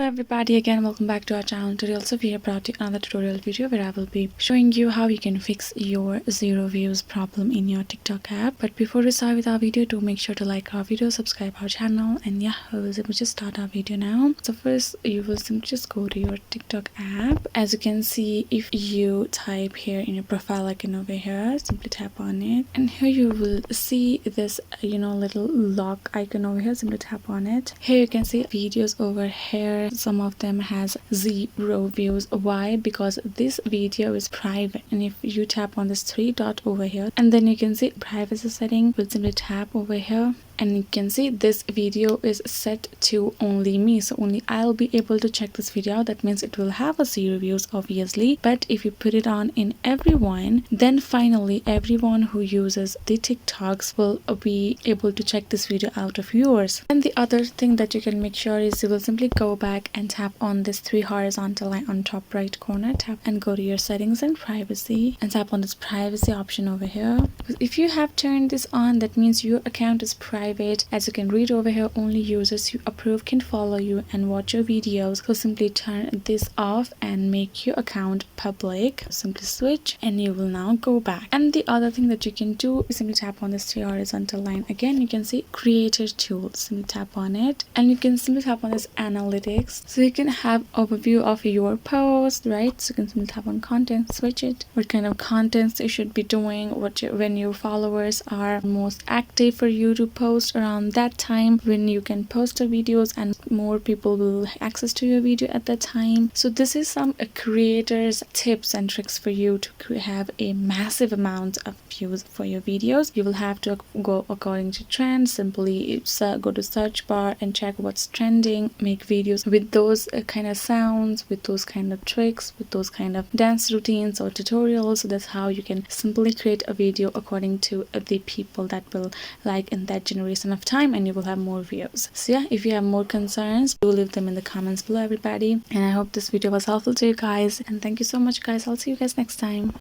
everybody, again welcome back to our channel. Today also we have brought you another tutorial video where I will be showing you how you can fix your zero views problem in your TikTok app. But before we start with our video, do make sure to like our video, subscribe our channel, and yeah, we'll just start our video now. So first you will simply just go to your TikTok app. As you can see, if you type here in your profile icon over here, simply tap on it, and here you will see this little lock icon over here. Simply tap on it. Here you can see videos over here. Some of them has 0 views. Why? Because this video is private, and if you tap on this 3 dot over here, and then you can see privacy setting, we'll simply tap over here, and you can see this video is set to only me, so only I'll be able to check this video out. That means it will have a 0 views obviously, but if you put it on in everyone, then finally everyone who uses the TikToks will be able to check this video out of yours. And the other thing that you can make sure is you will simply go back and tap on this 3 horizontal line on top right corner, tap and go to your settings and privacy, and tap on this privacy option over here. Because if you have turned this on, that means your account is private. As you can read over here, only users you approve can follow you and watch your videos. So simply turn this off and make your account public. Simply switch and you will now go back. And the other thing that you can do is simply tap on this 3 horizontal line again. You can see creator tools. Simply tap on it, and you can simply tap on this analytics, so you can have overview of your post, right? So you can simply tap on content, switch it, what kind of contents you should be doing, when your followers are most active for you to post around that time, when you can post the videos and more people will have access to your video at that time. So this is some creators tips and tricks for you to have a massive amount of views for your videos. You will have to go according to trends. Simply go to search bar and check what's trending, make videos with those kind of sounds, with those kind of tricks, with those kind of dance routines or tutorials. So that's how you can simply create a video according to the people that will like in that generation of time, and you will have more views. So yeah, if you have more concerns, do leave them in the comments below, everybody. And I hope this video was helpful to you guys, and thank you so much guys. I'll see you guys next time.